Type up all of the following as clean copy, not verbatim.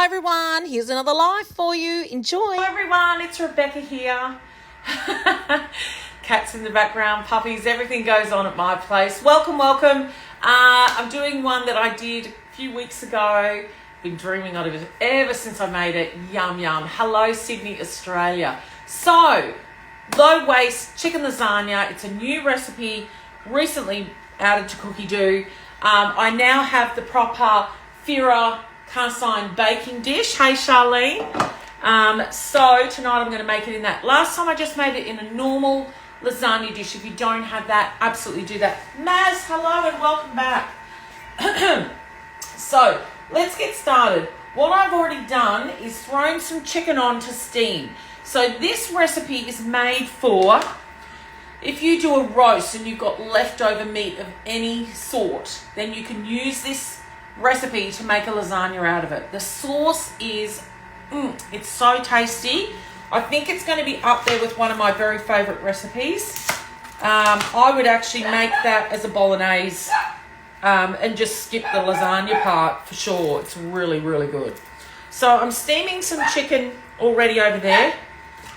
Hi everyone, here's another live for you. Enjoy. Hi everyone, it's Rebecca here. Cats in the background, puppies, everything goes on at my place. Welcome. I'm doing one that I did a few weeks ago. Been dreaming of it ever since I made it. Yum. Hello Sydney, Australia. So, low waste chicken lasagna. It's a new recipe, recently added to Cookie Doo. I now have the proper Fira cast iron baking dish. Hey Charlene. So tonight I'm going to make it in that. Last time I just made it in a normal lasagna dish. If you don't have that, absolutely do that. Maz, hello and welcome back. So let's get started. What I've already done is thrown some chicken on to steam. So this recipe is made for if you do a roast and you've got leftover meat of any sort, then you can use this recipe to make a lasagna out of it. The sauce is, it's so tasty. I think it's going to be up there with one of my very favourite recipes. I would actually make that as a bolognese and just skip the lasagna part for sure. It's really good. So I'm steaming some chicken already over there.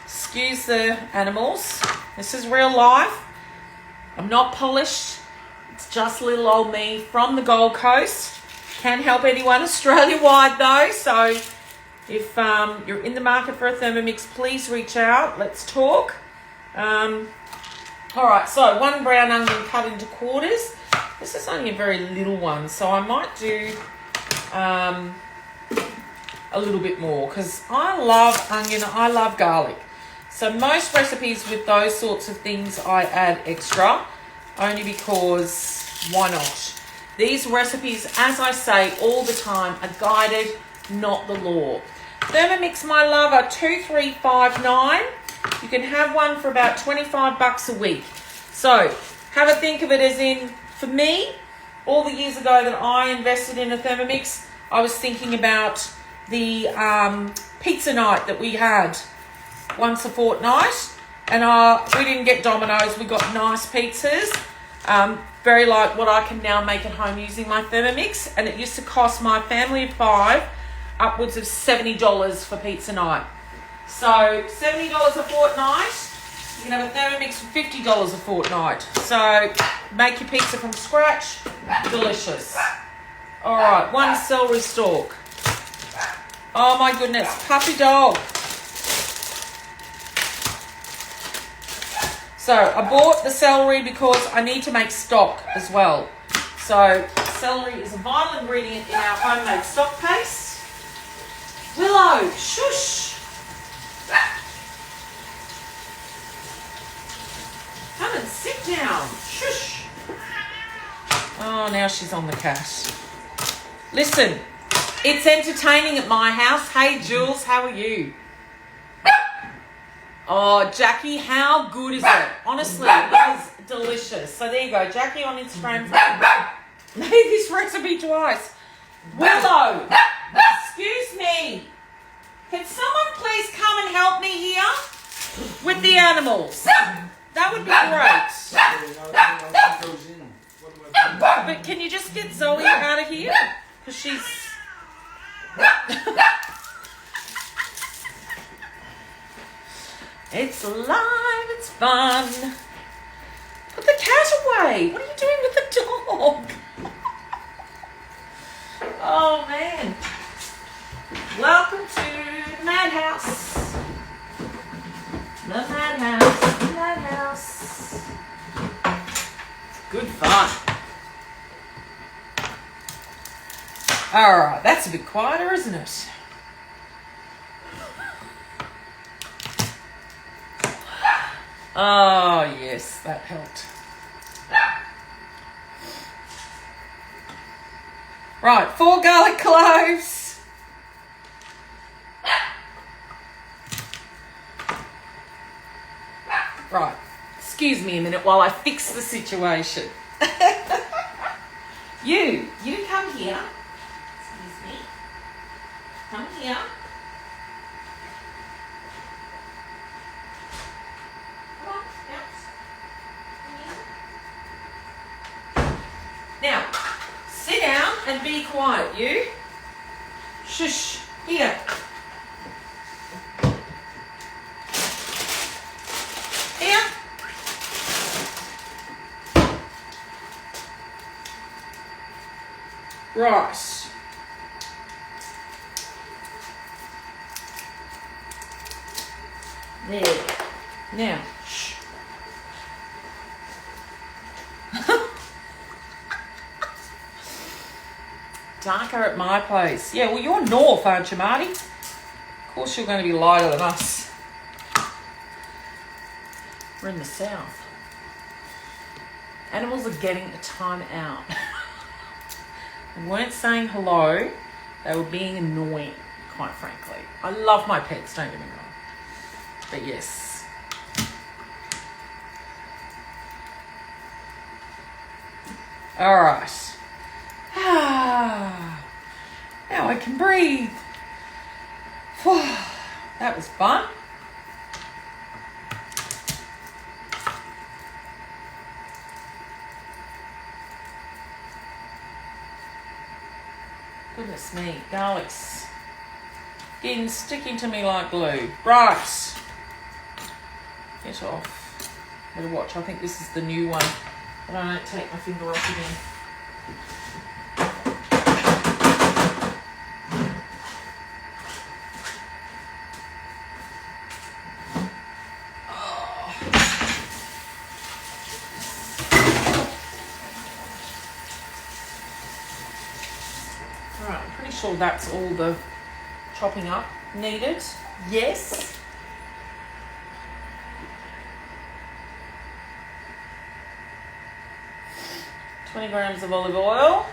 Excuse the animals. This is real life. I'm not polished. It's just little old me from the Gold Coast. Can't help anyone Australia-wide though, so if you're in the market for a Thermomix, please reach out. Let's talk. All right, so one brown onion cut into quarters. This is only a very little one, so I might do a little bit more because I love onion, I love garlic. So most recipes with those sorts of things I add extra, only because why not? These recipes, as I say all the time, are guided, not the law. Thermomix, my love, are 2359. You can have one for about $25 a week. So have a think of it as in, for me, all the years ago that I invested in a Thermomix, I was thinking about the pizza night that we had once a fortnight. And we didn't get Domino's, we got nice pizzas. Very like what I can now make at home using my Thermomix, and it used to cost my family of 5 upwards of $70 for pizza night. So $70 a fortnight, you can have a Thermomix for $50 a fortnight. So make your pizza from scratch, delicious. All right, one celery stalk. Oh my goodness, puppy dog. So I bought the celery because I need to make stock as well. So celery is a vital ingredient in our homemade stock paste. Willow, shush. Come and sit down, shush. Oh, now she's on the cat. Listen, it's entertaining at my house. Hey Jules, how are you? Oh, Jackie, how good is it? Honestly, it is delicious. So there you go. Jackie on Instagram made this recipe twice. Willow, excuse me. Can someone please come and help me here with the animals? That would be great. But can you just get Zoe out of here? Because she's... It's alive, it's fun. Put the cat away. What are you doing with the dog? Oh, man. Welcome to the madhouse. The madhouse. Good fun. All right, that's a bit quieter, isn't it? Oh, yes, that helped. Right, 4 garlic cloves. Right, excuse me a minute while I fix the situation. You come here. Excuse me. Come here. Now, sit down and be quiet, you. Shush. Here. Here. Right. There. Now, shh. Darker at my place. Yeah, well, you're north, aren't you, Marty? Of course you're going to be lighter than us. We're in the south. Animals are getting a time out. They weren't saying hello. They were being annoying, quite frankly. I love my pets, don't get me wrong. But yes. All right. Now I can breathe. That was fun. Goodness me, garlic's getting sticking to me like glue. Right. Get off. Better watch. I think this is the new one. But I don't take my finger off again. Alright, I'm pretty sure that's all the chopping up needed. Yes. $20 grams of olive oil.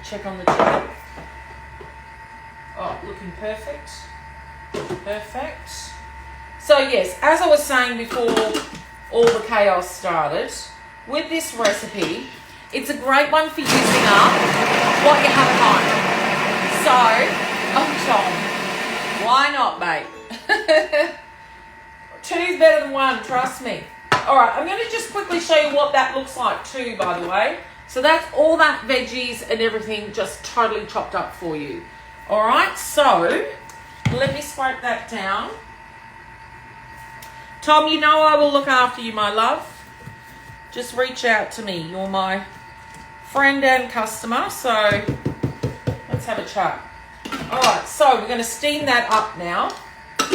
Check on the chicken. Oh, looking perfect. Perfect. So yes, as I was saying before all the chaos started, with this recipe, it's a great one for using up what you have at home. So, oh Tom, why not, mate? Two's better than one, trust me. Alright, I'm going to just quickly show you what that looks like too, by the way. So that's all that veggies and everything just totally chopped up for you. Alright, so let me scrape that down. Tom, you know I will look after you, my love. Just reach out to me. You're my friend and customer, so let's have a chat. Alright, so we're going to steam that up now.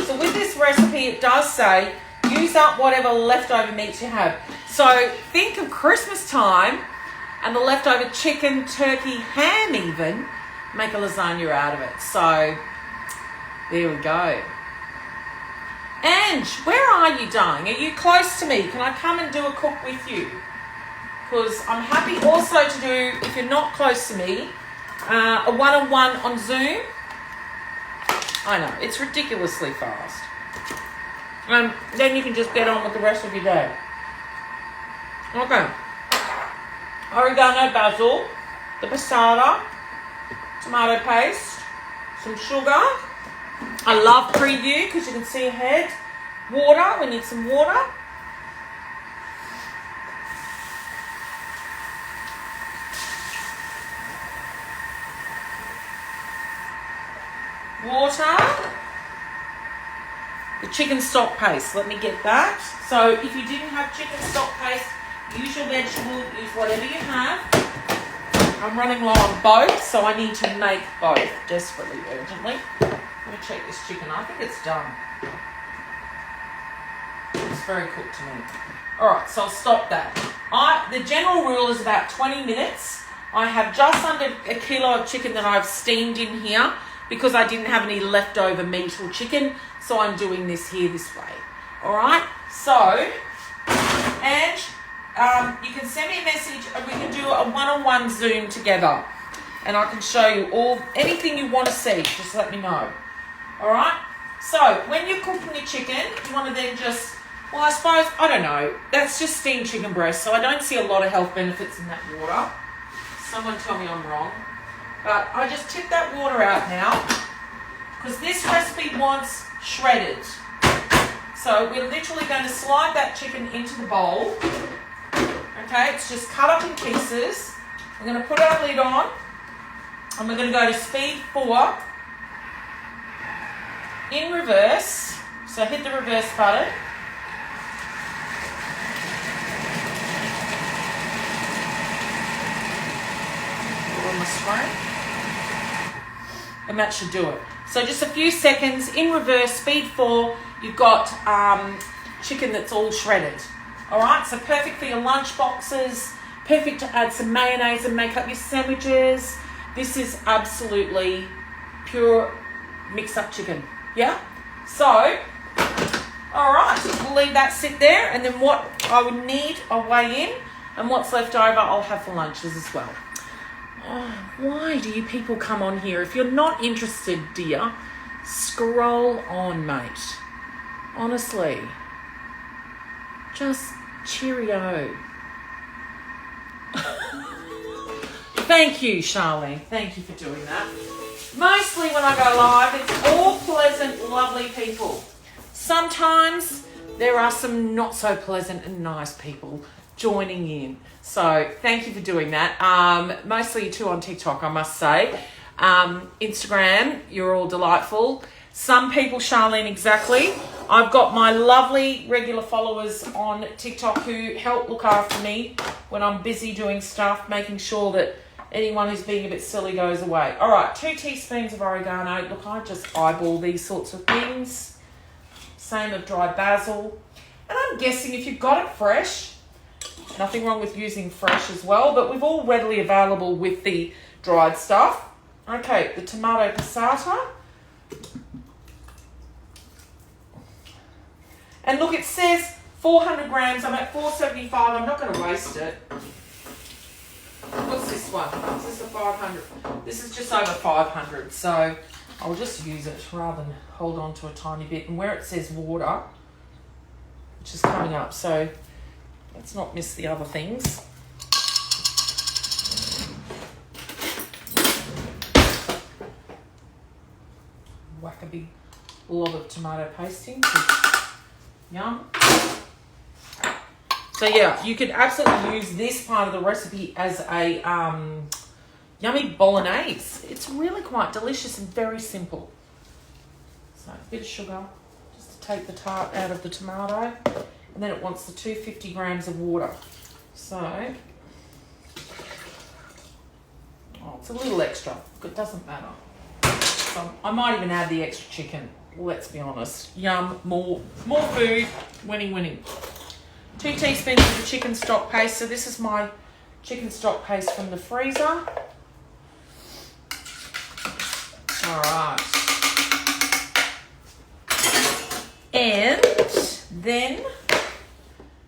So with this recipe, it does say use up whatever leftover meat you have. So think of Christmas time and the leftover chicken, turkey, ham even, make a lasagna out of it. So there we go. Ange, where are you, darling? Are you close to me? Can I come and do a cook with you? Because I'm happy also to do, if you're not close to me, a one-on-one on Zoom. I know, it's ridiculously fast. Then you can just get on with the rest of your day. Okay. Oregano, basil, the passata, tomato paste, some sugar. I love preview because you can see ahead. Water, we need some water. Water. The chicken stock paste, let me get that. So if you didn't have chicken stock paste, use your vegetable, use whatever you have. I'm running low on both, so I need to make both desperately, urgently. Let me check this chicken. I think it's done. It's very cooked to me. Alright, so I'll stop that. The general rule is about 20 minutes. I have just under a kilo of chicken that I've steamed in here because I didn't have any leftover meat or chicken, so I'm doing this here this way. Alright, so, and you can send me a message and we can do a one-on-one Zoom together. And I can show you anything you want to see, just let me know. Alright, so when you're cooking your chicken, you want to then just, well I suppose, I don't know, that's just steamed chicken breast, so I don't see a lot of health benefits in that water. Someone tell me I'm wrong. But I just tip that water out now because this recipe wants shredded. So we're literally going to slide that chicken into the bowl. Okay, it's just cut up in pieces. We're going to put our lid on And we're going to go to speed 4 in reverse. So hit the reverse button. On the screen. And that should do it. So just a few seconds in reverse, speed 4. You've got chicken that's all shredded. All right, so perfect for your lunch boxes. Perfect to add some mayonnaise and make up your sandwiches. This is absolutely pure mixed up chicken. Yeah? So, all right, we'll leave that sit there. And then what I would need, I'll weigh in. And what's left over, I'll have for lunches as well. Oh, why do you people come on here? If you're not interested, dear, scroll on, mate. Honestly. Just cheerio. Thank you, Charlene. Thank you for doing that. Mostly when I go live, it's all pleasant, lovely people. Sometimes there are some not so pleasant and nice people joining in. So thank you for doing that. Mostly too on TikTok, I must say. Instagram, you're all delightful. Some people, Charlene, exactly. I've got my lovely regular followers on TikTok who help look after me when I'm busy doing stuff, making sure that anyone who's being a bit silly goes away. All right, 2 teaspoons of oregano. Look, I just eyeball these sorts of things. Same of dried basil. And I'm guessing if you've got it fresh, nothing wrong with using fresh as well, but we've all readily available with the dried stuff. Okay, the tomato passata. And look, it says 400 grams. I'm at 475. I'm not going to waste it. What's this one? Is this a 500? This is just over 500. So I'll just use it rather than hold on to a tiny bit. And where it says water, which is coming up. So let's not miss the other things. Whack a big lot of tomato paste in. Yum. So yeah, you could absolutely use this part of the recipe as a yummy bolognese. It's really quite delicious and very simple. So a bit of sugar, just to take the tart out of the tomato. And then it wants the 250 grams of water. So, it's a little extra. It doesn't matter. So I might even add the extra chicken. Let's be honest. Yum, more food, winning. 2 teaspoons of the chicken stock paste. So this is my chicken stock paste from the freezer. All right. And then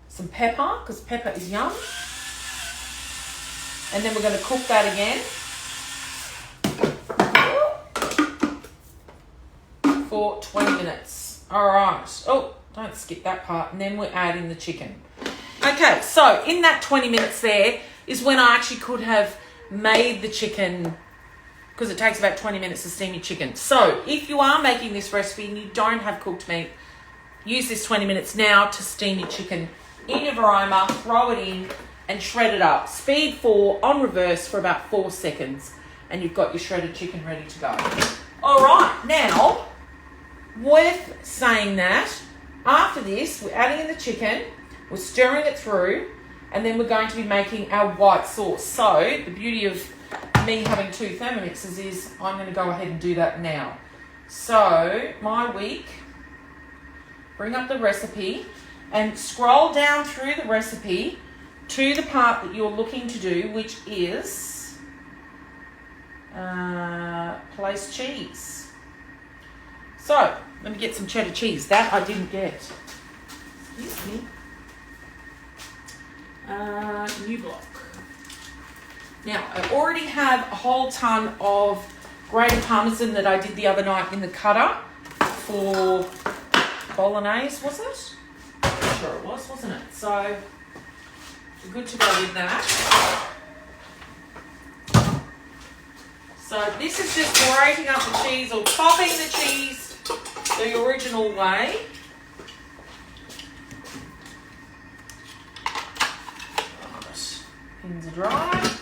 some pepper, because pepper is yum. And then we're going to cook that again for 20 minutes. All right. Oh, don't skip that part. And then we're adding the chicken. Okay, so in that 20 minutes there is when I actually could have made the chicken, because it takes about 20 minutes to steam your chicken. So if you are making this recipe and you don't have cooked meat, use this 20 minutes now to steam your chicken in your varoma, throw it in and shred it up. Speed 4 on reverse for about 4 seconds and you've got your shredded chicken ready to go. All right, now, worth saying that after this, we're adding in the chicken, we're stirring it through, and then we're going to be making our white sauce. So the beauty of me having 2 Thermomixes is I'm going to go ahead and do that now. So my week, bring up the recipe and scroll down through the recipe to the part that you're looking to do, which is place cheese. So let me get some cheddar cheese. That I didn't get. Excuse me. New block. Now, I already have a whole ton of grated parmesan that I did the other night in the cutter for bolognese, was it? I'm sure it was, wasn't it? So, we're good to go with that. So, this is just grating up the cheese or topping the cheese the original way. Pins are dry.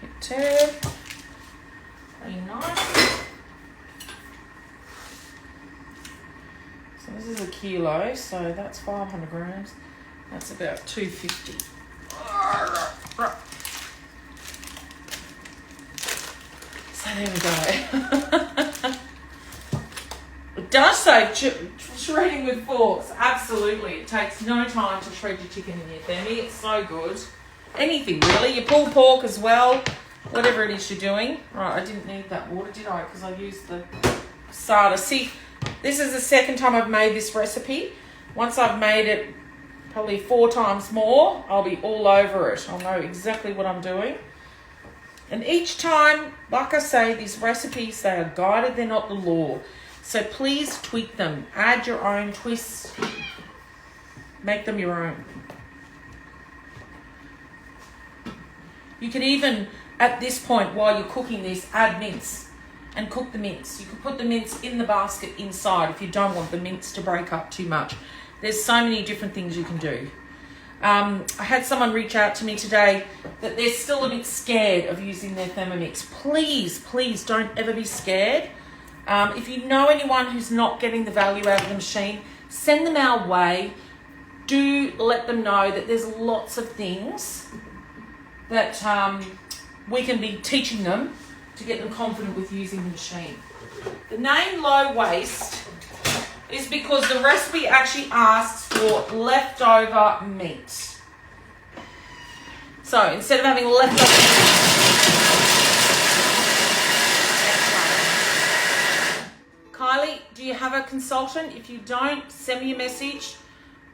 Hit turn. being nice. So this is a kilo, so that's 500 grams. That's about 250. So there we go. It does say shredding with forks. Absolutely. It takes no time to shred your chicken in your thermi. It's so good. Anything really. Your pulled pork as well. Whatever it is you're doing. Right, I didn't need that water, did I? Because I used the sada. See, this is the second time I've made this recipe. Once I've made it probably 4 times more, I'll be all over it. I'll know exactly what I'm doing. And each time, like I say, these recipes, they are guided, they're not the law. So please tweak them. Add your own twists. Make them your own. You can even, at this point, while you're cooking this, add mince and cook the mince. You can put the mince in the basket inside if you don't want the mince to break up too much. There's so many different things you can do. I had someone reach out to me today that they're still a bit scared of using their Thermomix. Please, please don't ever be scared. If you know anyone who's not getting the value out of the machine, send them our way. Do let them know that there's lots of things that we can be teaching them to get them confident with using the machine. The name low waste is because the recipe actually asks for leftover meat. So instead of having leftover Kylie, do you have a consultant? If you don't, send me a message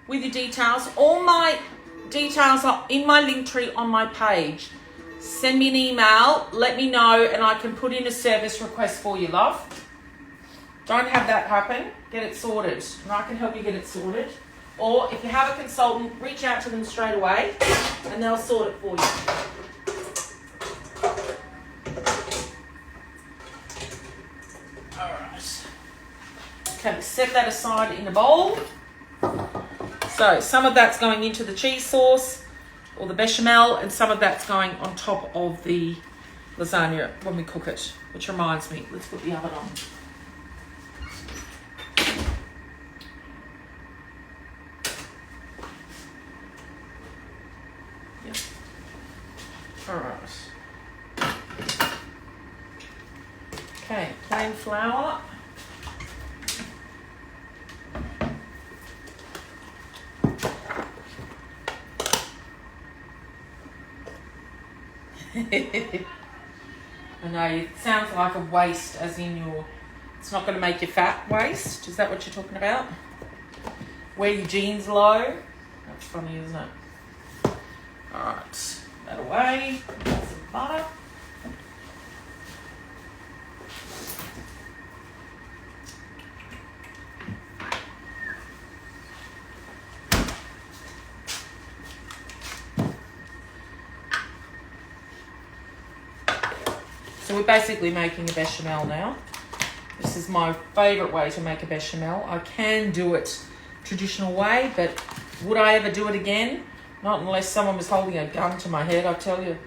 with your details. All my details are in my link tree on my page. Send me an email, let me know, and I can put in a service request for you, love. Don't have that happen. Get it sorted, and I can help you get it sorted. Or if you have a consultant, reach out to them straight away, and they'll sort it for you. All right. Okay, set that aside in a bowl. So some of that's going into the cheese sauce or the bechamel, and some of that's going on top of the lasagna when we cook it, which reminds me, let's put the oven on. Yep. All right. Okay, plain flour. I know, it sounds like a waste, as in it's not going to make your fat waste. Is that what you're talking about? Wear your jeans low. That's funny, isn't it? Alright, that away. Some butter. So we're basically making a bechamel now. This is my favourite way to make a bechamel. I can do it traditional way, but would I ever do it again? Not unless someone was holding a gun to my head, I tell you.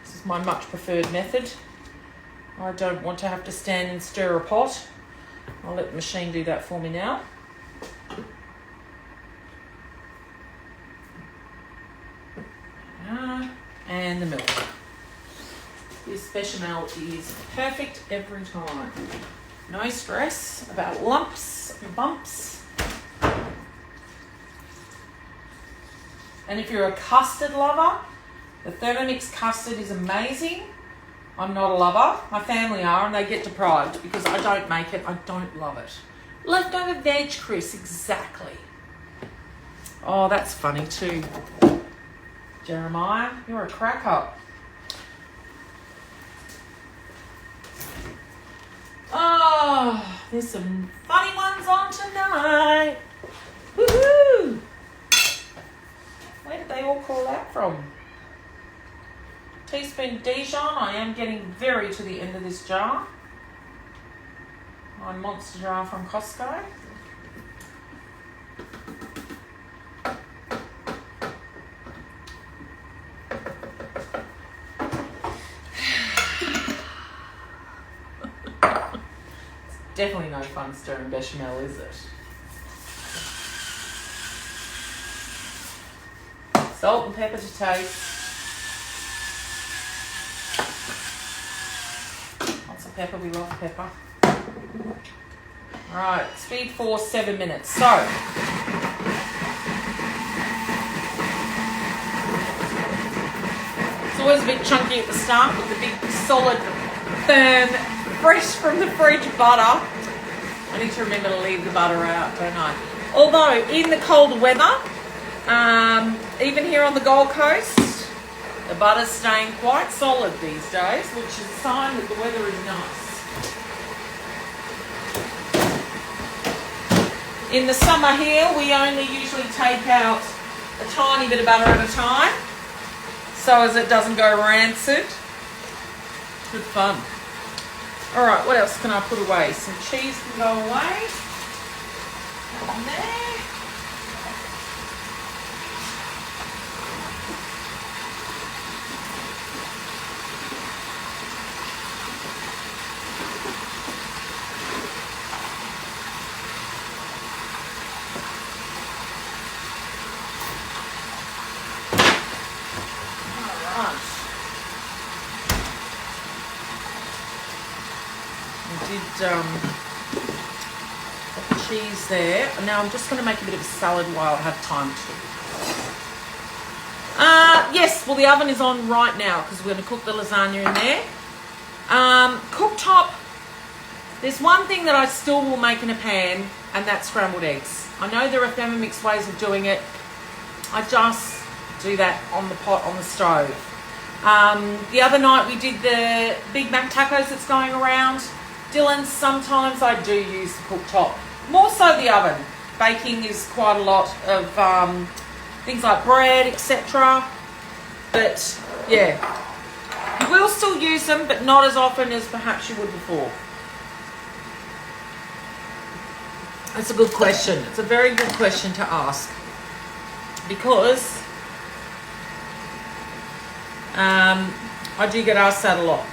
This is my much preferred method. I don't want to have to stand and stir a pot. I'll let the machine do that for me now. And the milk. This bechamel is perfect every time. No stress about lumps and bumps. And if you're a custard lover, the Thermomix custard is amazing. I'm not a lover. My family are, and they get deprived because I don't make it. I don't love it. Leftover veg, Chris, exactly. Oh, that's funny too. Jeremiah, you're a crack up. Oh, there's some funny ones on tonight. Woohoo! Where did they all call that from? Teaspoon Dijon. I am getting very to the end of this jar. My monster jar from Costco. definitely no fun stirring bechamel, is it? Salt and pepper to taste. Lots of pepper, we love pepper. Alright, speed for 7 minutes. So, it's always a bit chunky at the start with the big, solid, firm, fresh from the fridge butter. I need to remember to leave the butter out, don't I? Although, in the cold weather, even here on the Gold Coast, the butter's staying quite solid these days, which is a sign that the weather is nice. In the summer here, we only usually take out a tiny bit of butter at a time, so as it doesn't go rancid. Good fun. All right, what else can I put away? Some cheese can go away. And there. Put the cheese there. Now I'm just going to make a bit of a salad while I have time to. Yes, well the oven is on right now because we're going to cook the lasagna in there. Cooktop, there's one thing that I still will make in a pan, and that's scrambled eggs. I know there are Thermomix ways of doing it. I just do that on the pot on the stove. The other night we did the Big Mac tacos that's going around. Dylan, sometimes I do use the cooktop. More so the oven. Baking is quite a lot of things like bread, etc. But yeah, you will still use them, but not as often as perhaps you would before. That's a good question. It's a very good question to ask. Because I do get asked that a lot.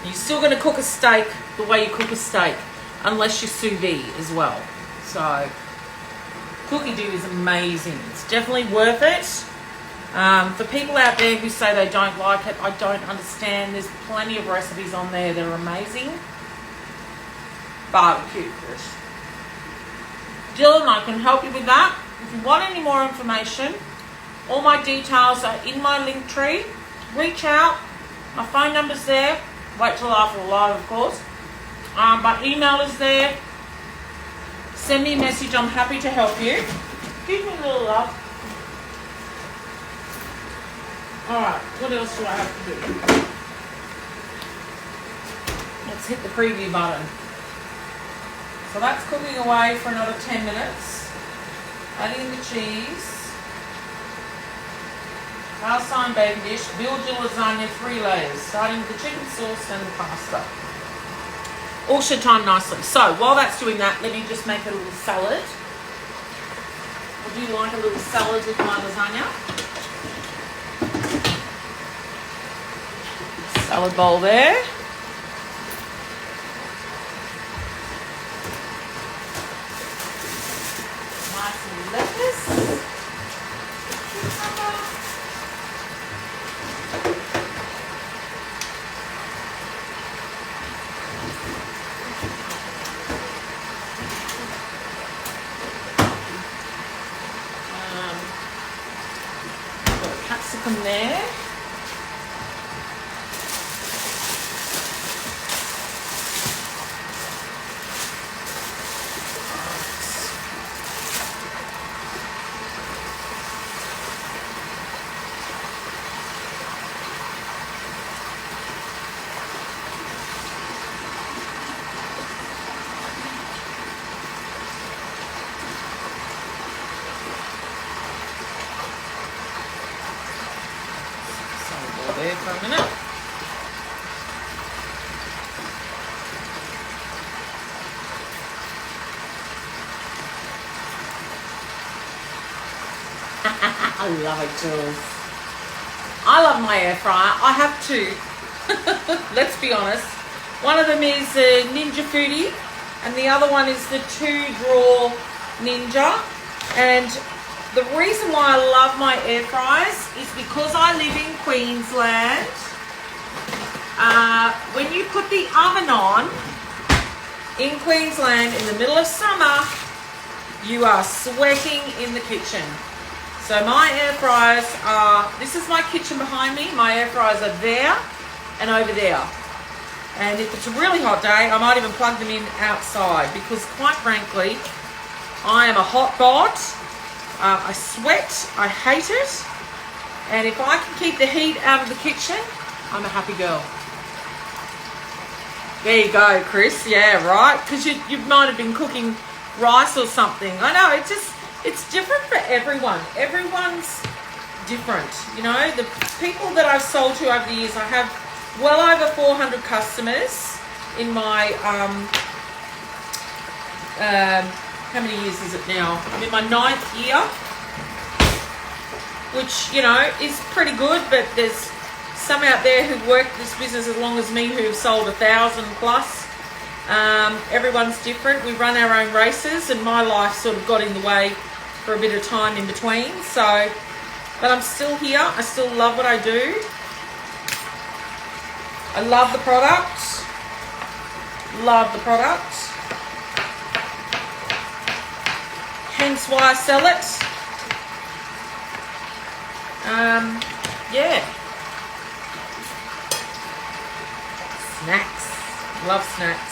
You're still going to cook a steak the way you cook a steak, unless you sous vide as well. So, cookie dough is amazing. It's definitely worth it. For people out there who say they don't like it, I don't understand. There's plenty of recipes on there that are amazing. Barbecue, Chris. Dylan, I can help you with that. If you want any more information, all my details are in my link tree. Reach out. My phone number's there. Wait till after the live, of course. My email is there. Send me a message. I'm happy to help you. Give me a little love. Alright, what else do I have to do? Let's hit the preview button. So that's cooking away for another 10 minutes. Adding the cheese. Cast iron baking dish. Build your lasagna 3 layers, starting with the chicken sauce and the pasta. All should time nicely. So while that's doing that, let me just make a little salad. Would you like a little salad with my lasagna? Salad bowl there. Nice little lettuce. Capsicum there. There for a minute. I love it, Jules. I love my air fryer. I have two. Let's be honest. One of them is the Ninja Foodie, and the other one is the 2-drawer Ninja. And the reason why I love my air fryers is because I live in Queensland. When you put the oven on in Queensland in the middle of summer, you are sweating in the kitchen. So my air fryers are, this is my kitchen behind me. My air fryers are there and over there. And if it's a really hot day, I might even plug them in outside because quite frankly, I am a hot god. I sweat, I hate it. And if I can keep the heat out of the kitchen, I'm a happy girl. There you go, Chris. Yeah, right. Because you might have been cooking rice or something. I know, it's different for everyone. Everyone's different. You know, the people that I've sold to over the years, I have well over 400 customers in my, how many years is it now? I'm in my 9th year, which, you know, is pretty good, but there's some out there who've worked this business as long as me who've sold 1,000 plus. Everyone's different. We run our own races, and my life sort of got in the way for a bit of time in between. So, but I'm still here. I still love what I do. I love the product. Love the product. Hence why I sell it. Yeah. Snacks. Love snacks.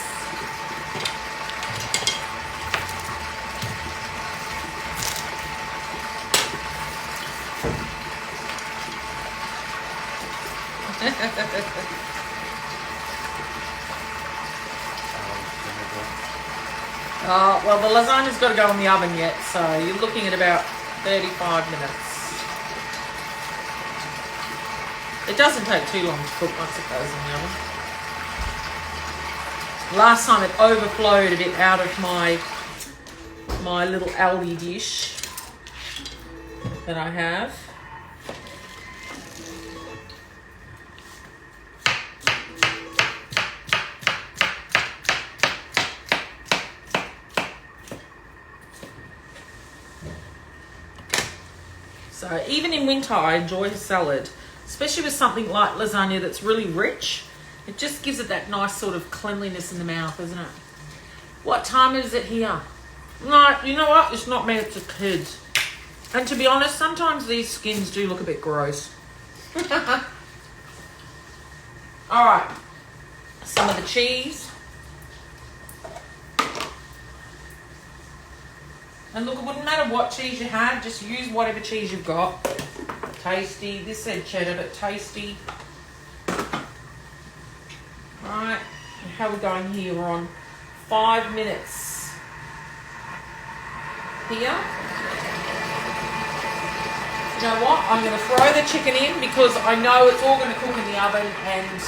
Oh, well, the lasagna's got to go in the oven yet, so you're looking at about 35 minutes. It doesn't take too long to cook once it goes in the oven. Last time it overflowed a bit out of my little Aldi dish that I have. So even in winter, I enjoy a salad, especially with something like lasagna that's really rich. It just gives it that nice sort of cleanliness in the mouth, isn't it? What time is it here? No, you know what? It's not me, it's the kids. And to be honest, sometimes these skins do look a bit gross. All right, some of the cheese. And look, it wouldn't matter what cheese you had, just use whatever cheese you've got. Tasty. This said cheddar, but tasty. Alright, how are we going here? We're on 5 minutes. Here. You know what? I'm going to throw the chicken in because I know it's all going to cook in the oven and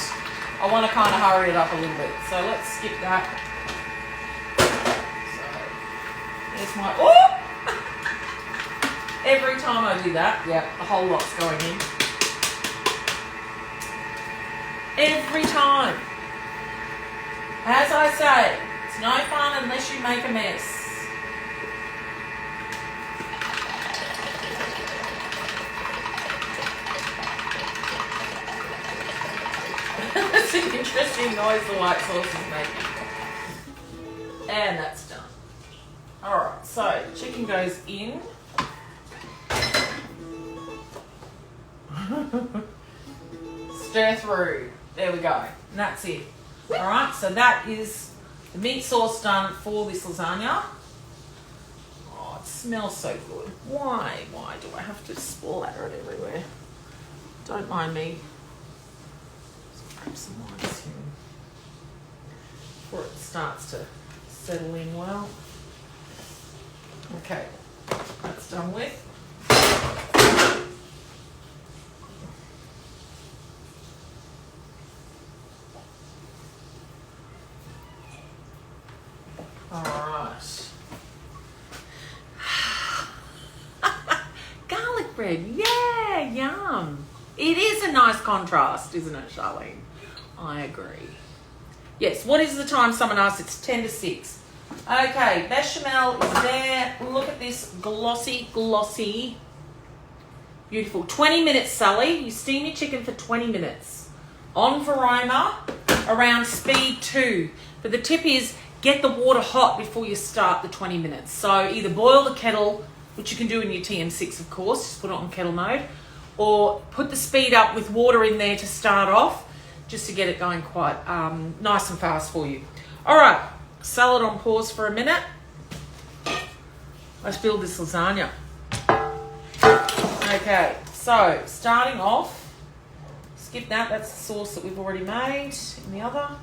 I want to kind of hurry it up a little bit. So let's skip that. There's my, oh! Every time I do that, yeah, a whole lot's going in. Every time. As I say, it's no fun unless you make a mess. That's an interesting noise the white sauce is making. And that's done. Alright, so chicken goes in. Stir through. There we go. And that's it. Alright, so that is the meat sauce done for this lasagna. Oh, it smells so good. Why do I have to splatter it everywhere? Don't mind me. Let's grab some rice here before it starts to settle in well. Okay, that's done with. All right. Garlic bread, yeah, yum. It is a nice contrast, isn't it, Charlene? I agree. Yes, what is the time? Someone asked. It's 10 to 6. Okay, bechamel is there. Look at this glossy, glossy. Beautiful. 20 minutes, Sally. You steam your chicken for 20 minutes. On Varoma, around speed 2. But the tip is get the water hot before you start the 20 minutes. So either boil the kettle, which you can do in your TM6, of course, just put it on kettle mode, or put the speed up with water in there to start off, just to get it going quite nice and fast for you. All right, salad on pause for a minute. Let's build this lasagna. Okay, so starting off, skip that, that's the sauce that we've already made in the other.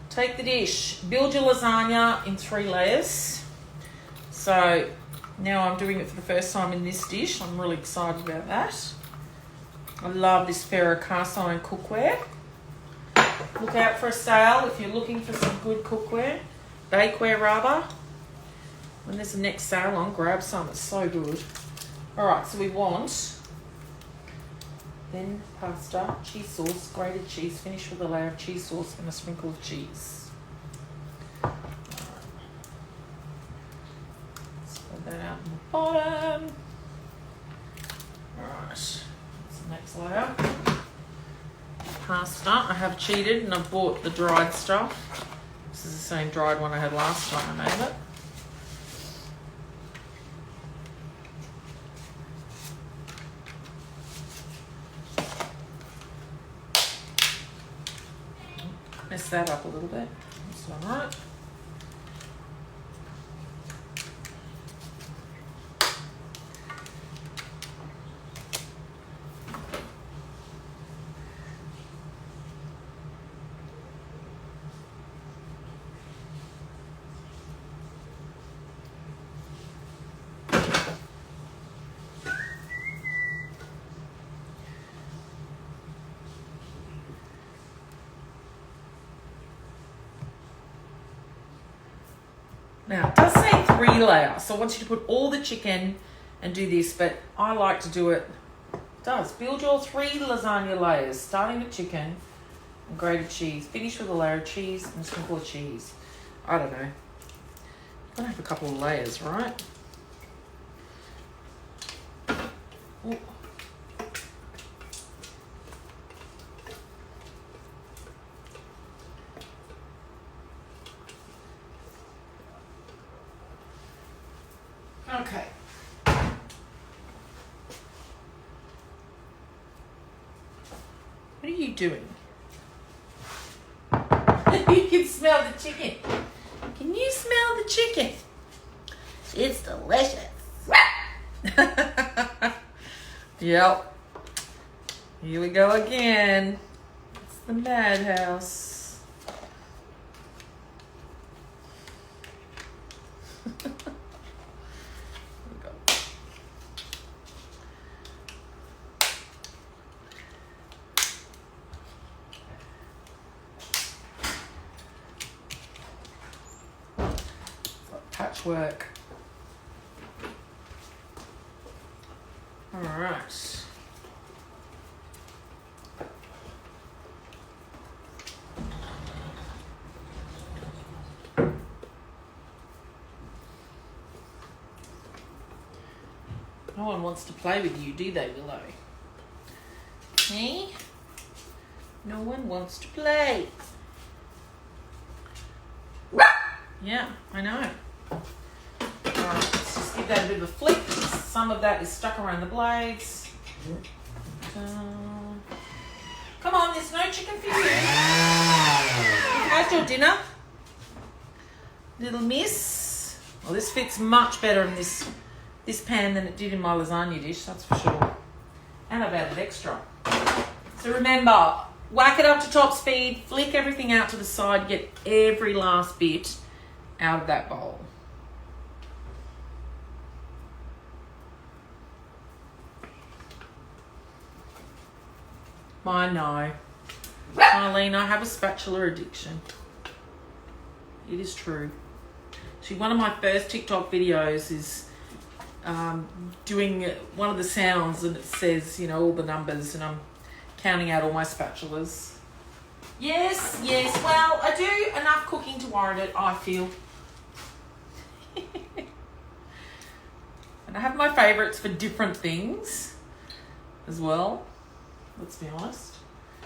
Take the dish, build your lasagna in 3 layers. So now I'm doing it for the first time in this dish. I'm really excited about that. I love this Ferro cast iron cookware. Look out for a sale if you're looking for some good cookware, bakeware rather. When there's a next sale on, grab some, it's so good. All right, so we want then pasta, cheese sauce, grated cheese, finish with a layer of cheese sauce and a sprinkle of cheese. All right. Spread that out in the bottom. All right, that's the next layer. Pasta, I have cheated and I've bought the dried stuff. This is the same dried one I had last time I made it. Mess that up a little bit. That's all right. Now, it does say 3 layers, so I want you to put all the chicken and do this, but I like to do it. It does. Build your 3 lasagna layers, starting with chicken and grated cheese. Finish with a layer of cheese and a sprinkle of cheese. I don't know. You're going to have a couple of layers, right? Ooh. Okay. What are you doing? You can smell the chicken. Can you smell the chicken? It's delicious. Yep. Here we go again. It's the madhouse. Patchwork. All right. No one wants to play with you, do they, Willow? Hey? No one wants to play. Yeah, I know. Alright, let's just give that a bit of a flick. Some of that is stuck around the blades. Come on, there's no chicken for you. You've had your dinner. Little miss. Well, this fits much better in this pan than it did in my lasagna dish, that's for sure. And I've added extra. So remember, whack it up to top speed, flick everything out to the side, get every last bit out of that bowl. I know. Marlene, I have a spatula addiction. It is true. See, one of my first TikTok videos is doing one of the sounds and it says, you know, all the numbers, and I'm counting out all my spatulas. Yes, yes. Well, I do enough cooking to warrant it, I feel. And I have my favourites for different things as well. Let's be honest.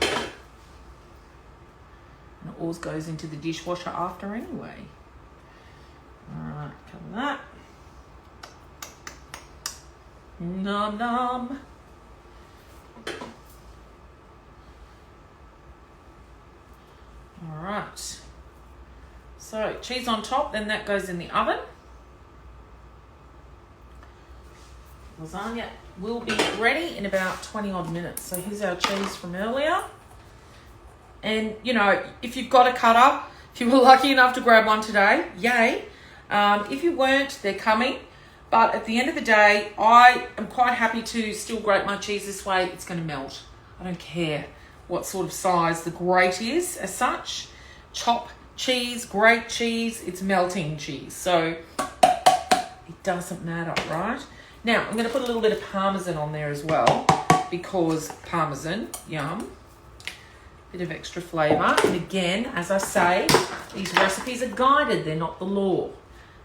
And it always goes into the dishwasher after anyway. Alright, cover that. Nom nom. Alright. So cheese on top, then that goes in the oven. Lasagna will be ready in about 20 odd minutes. So here's our cheese from earlier. And, you know, if you've got a cutter, if you were lucky enough to grab one today, yay. If you weren't, they're coming. But at the end of the day, I am quite happy to still grate my cheese this way. It's going to melt. I don't care what sort of size the grate is as such. Chop cheese, grate cheese, it's melting cheese. So it doesn't matter, right? Now, I'm going to put a little bit of Parmesan on there as well because Parmesan, yum. Bit of extra flavour. And again, as I say, these recipes are guided. They're not the law.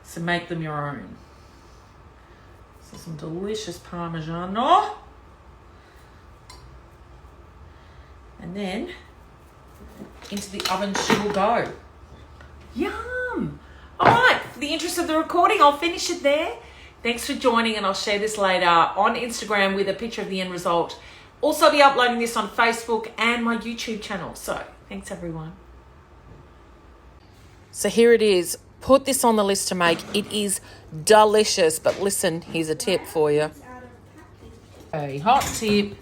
So make them your own. So some delicious Parmigiano. And then into the oven she will go. Yum! All right, for the interest of the recording, I'll finish it there. Thanks for joining, and I'll share this later on Instagram with a picture of the end result. Also be uploading this on Facebook and my YouTube channel. So thanks everyone. So here it is. Put this on the list to make. It is delicious. But listen, here's a tip for you. A hot tip.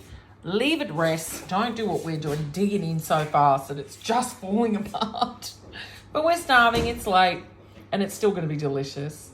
Leave it rest. Don't do what we're doing, digging in so fast that it's just falling apart. But we're starving, it's late, and it's still going to be delicious.